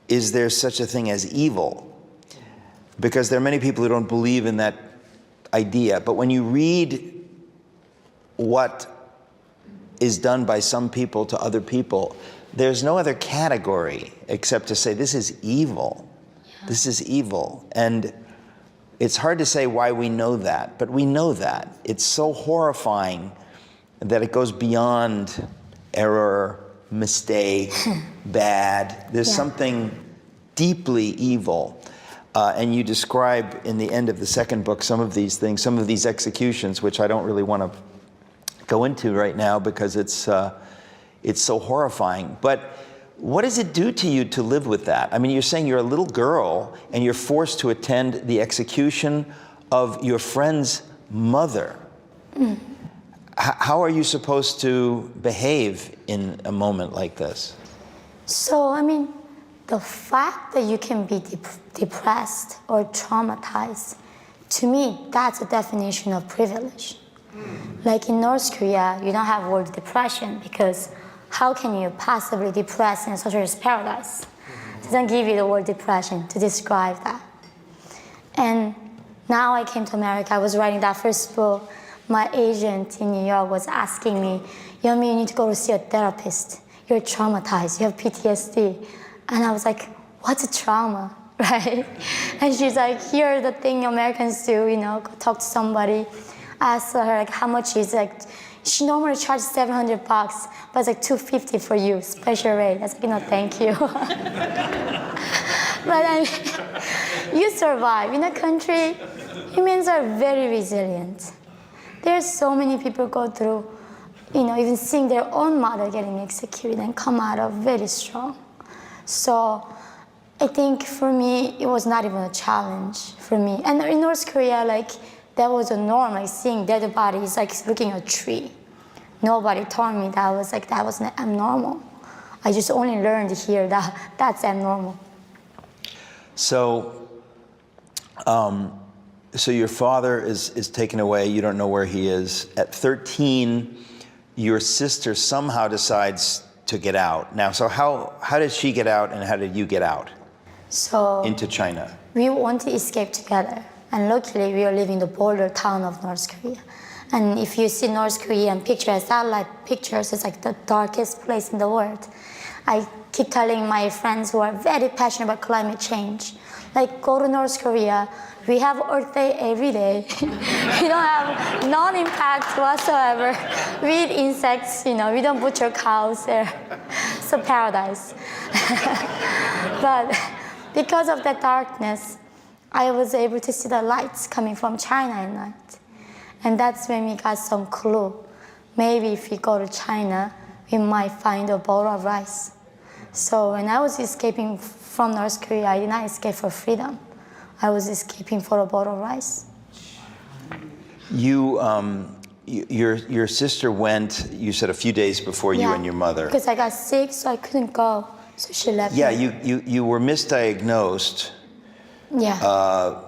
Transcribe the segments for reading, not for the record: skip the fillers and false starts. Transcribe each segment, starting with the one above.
is there such a thing as evil? Because there are many people who don't believe in that idea. But when you read what is done by some people to other people, there's no other category except to say this is evil. Yeah. This is evil. And it's hard to say why we know that, but we know that. It's so horrifying that it goes beyond error, mistake, bad. There's something deeply evil. And you describe in the end of the second book some of these things, some of these executions, which I don't really want to go into right now because it's so horrifying. But what does it do to you to live with that? I mean, you're saying you're a little girl and you're forced to attend the execution of your friend's mother. Mm. How are you supposed to behave in a moment like this? So, I mean, the fact that you can be depressed or traumatized, to me, that's a definition of privilege. Like in North Korea, you don't have the word depression because how can you possibly depress in a socialist paradise? It doesn't give you the word depression to describe that. And now I came to America, I was writing that first book. My agent in New York was asking me, Yeonmi, you need to go to see a therapist. You're traumatized, you have PTSD. And I was like, what's a trauma, right? And she's like, here are the thing Americans do, you know, go talk to somebody. I asked her, like, how much is it? Like, she normally charges $700, but it's like $250 for you, special rate. I was like, no, thank you. But I mean, you survive. In a country, humans are very resilient. There's so many people go through, you know, even seeing their own mother getting executed and come out of very strong. So I think for me, it was not even a challenge for me. And in North Korea, like, that was a norm, like seeing dead bodies, like looking at a tree. Nobody told me that was abnormal. I just only learned here that that's abnormal. So, so your father is taken away, you don't know where he is. At 13, your sister somehow decides to get out. Now, so how did she get out and how did you get out? So into China? We want to escape together. And luckily, we are living in the border town of North Korea. And if you see North Korean pictures, satellite pictures, it's like the darkest place in the world. I keep telling my friends who are very passionate about climate change, like, go to North Korea. We have Earth Day every day. We don't have non-impact whatsoever. We eat insects, you know, we don't butcher cows there. It's a paradise. But because of that darkness, I was able to see the lights coming from China at night. And that's when we got some clue. Maybe if we go to China, we might find a bowl of rice. So when I was escaping from North Korea, I did not escape for freedom. I was escaping for a bowl of rice. Your sister went, you said, a few days before you and your mother. Because I got sick, so I couldn't go. So she left me. Yeah, you were misdiagnosed. Yeah.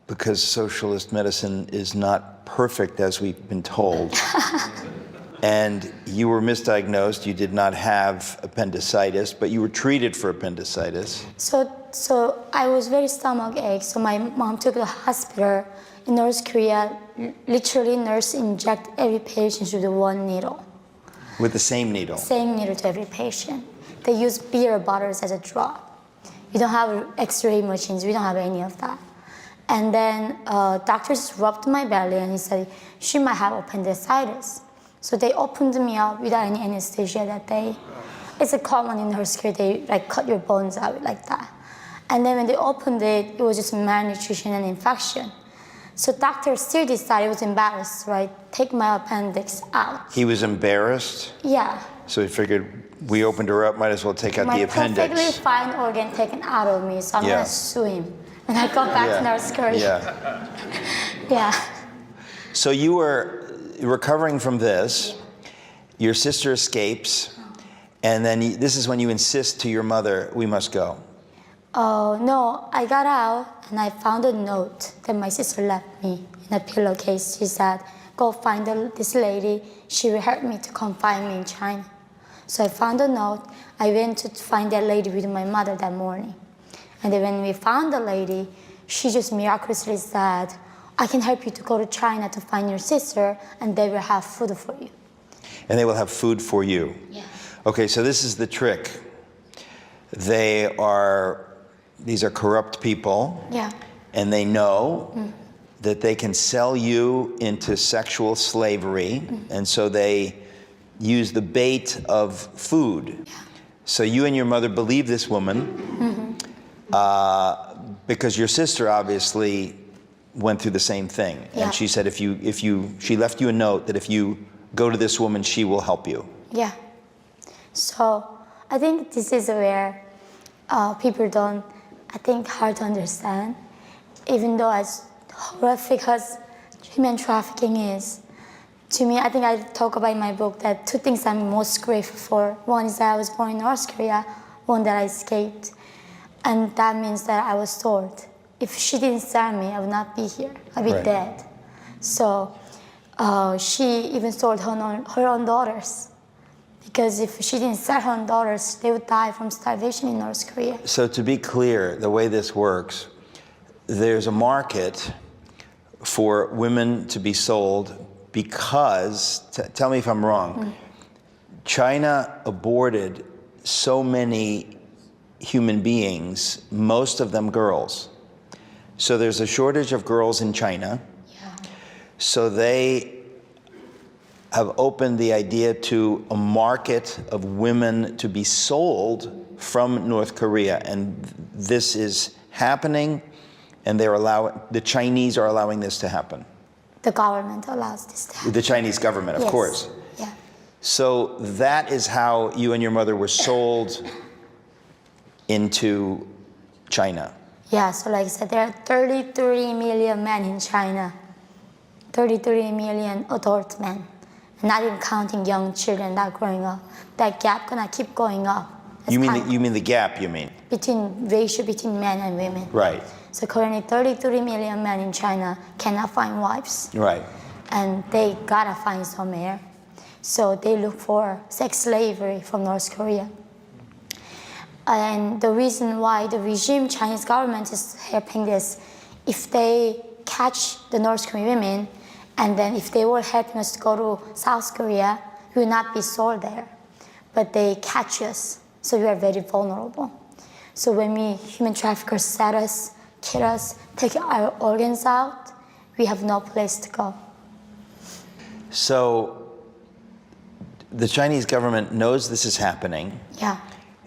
Because socialist medicine is not perfect, as we've been told. And you were misdiagnosed. You did not have appendicitis, but you were treated for appendicitis. So I was very stomach ache. So my mom took the hospital in North Korea. Literally, nurse inject every patient with one needle. With the same needle? Same needle to every patient. They use beer bottles as a drug. We don't have X-ray machines. We don't have any of that. And then doctors rubbed my belly and he said, she might have appendicitis. So they opened me up without any anesthesia that day. It's a common in North Korea, they like cut your bones out like that. And then when they opened it, it was just malnutrition and infection. So doctors still decided, he was embarrassed, right? Take my appendix out. He was embarrassed? Yeah. So he figured, we opened her up, might as well take out the appendix. My perfectly fine organ taken out of me, so I'm gonna sue him. And I go back to North Korea. Yeah. Yeah. So you were recovering from this, your sister escapes, and then this is when you insist to your mother, we must go. Oh, no, I got out and I found a note that my sister left me in a pillowcase. She said, go find this lady, she will help me to confine me in China. So I found a note. I went to find that lady with my mother that morning. And then when we found the lady, she just miraculously said, I can help you to go to China to find your sister, and they will have food for you. And they will have food for you. Yeah. Okay, so this is the trick. These are corrupt people. Yeah. And they know that they can sell you into sexual slavery. And so they use the bait of food. Yeah. So you and your mother believe this woman because your sister obviously went through the same thing. Yeah. And she said she left you a note that if you go to this woman, she will help you. Yeah. So I think this is where people don't, I think, hard to understand. Even though as horrific as human trafficking is, to me, I think I talk about in my book that two things I'm most grateful for. One is that I was born in North Korea, one that I escaped. And that means that I was sold. If she didn't sell me, I would not be here. I'd be dead. So she even sold her own daughters. Because if she didn't sell her own daughters, they would die from starvation in North Korea. So to be clear, the way this works, there's a market for women to be sold because, tell me if I'm wrong, China aborted so many human beings, most of them girls. So there's a shortage of girls in China. Yeah. So they have opened the idea to a market of women to be sold from North Korea. And this is happening, and the Chinese are allowing this to happen. The government allows this to happen. The Chinese government, of Yes. course. Yeah. So that is how you and your mother were sold into China. Yeah, so like I said, there are 33 million men in China. 33 million adult men. Not even counting young children that are growing up. That gap gonna keep going up. You mean the gap, you mean? Ratio between men and women. Right. So currently 33 million men in China cannot find wives. Right. And they gotta find somewhere. So they look for sex slavery from North Korea. And the reason why the regime, Chinese government is helping this, if they catch the North Korean women, and then if they were helping us to go to South Korea, we would not be sold there. But they catch us, so we are very vulnerable. So when human traffickers set us, kill us, take our organs out, we have no place to go. So the Chinese government knows this is happening. Yeah.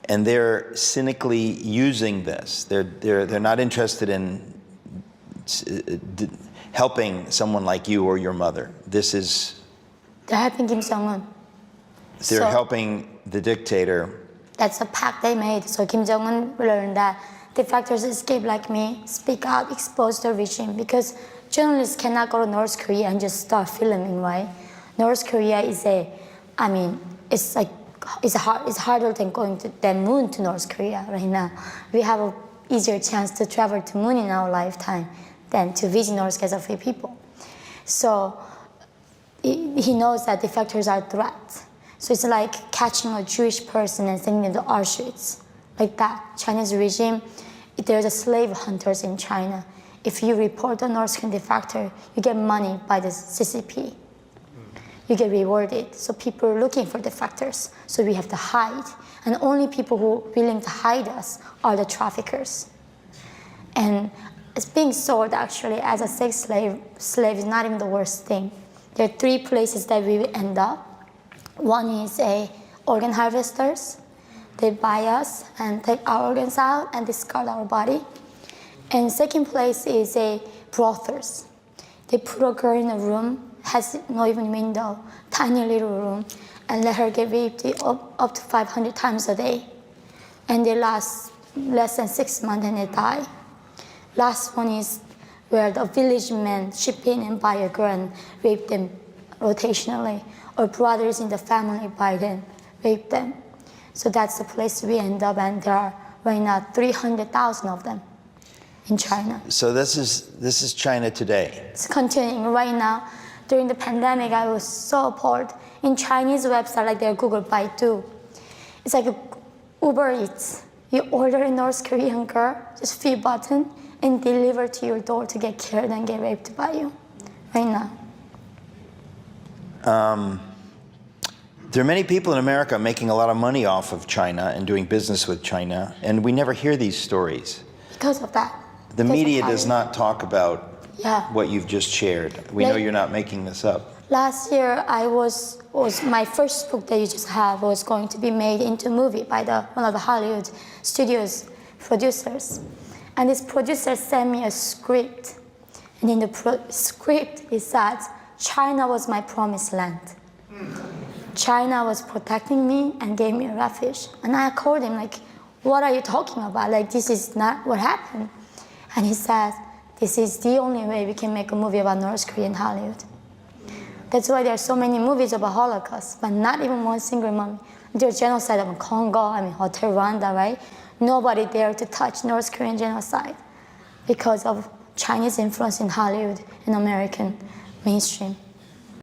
And they're cynically using this. They're not interested in helping someone like you or your mother. They're helping Kim Jong-un. They're helping the dictator. That's a pact they made. So Kim Jong-un learned that defectors escape like me, speak out, expose the regime. Because journalists cannot go to North Korea and just start filming, right? North Korea is it's harder than going to the moon to North Korea right now. We have an easier chance to travel to moon in our lifetime than to visit North Korea as a free people. So he knows that defectors are threats. So it's like catching a Jewish person and sending them to Auschwitz, like that. Chinese regime, there's a slave hunters in China. If you report a North Korean defector, you get money by the CCP. You get rewarded. So people are looking for defectors. So we have to hide. And only people who are willing to hide us are the traffickers. And it's being sold actually as a sex slave is not even the worst thing. There are three places that we will end up. One is organ harvesters. They buy us and take our organs out and discard our body. And second place is brothels. They put a girl in a room, has no even window, tiny little room, and let her get raped up to 500 times a day. And they last less than 6 months and they die. Last one is where the village men ship in and buy a girl and rape them rotationally, or brothers in the family buy them, rape them. So that's the place we end up, and there are right now 300,000 of them in China. So this is China today. It's continuing right now. During the pandemic, I was so appalled. In Chinese website, like their Google Baidu, It's like Uber Eats. You order a North Korean girl, just few button, and deliver to your door to get killed and get raped by you, right now. There are many people in America making a lot of money off of China and doing business with China, and we never hear these stories. Because of that. The Because of media how does you- not talk about Yeah. what you've just shared. We know Like- you're not making this up. Last year, was my first book that you just have was going to be made into a movie by one of the Hollywood studios producers. And this producer sent me a script. And in the script, it said, China was my promised land. China was protecting me and gave me a refuge. And I called him like, what are you talking about? Like, this is not what happened. And he said, this is the only way we can make a movie about North Korea in Hollywood. That's why there are so many movies about Holocaust, but not even one single movie. There's genocide of Congo, Hotel Rwanda, right? Nobody dared to touch North Korean genocide because of Chinese influence in Hollywood and American mainstream.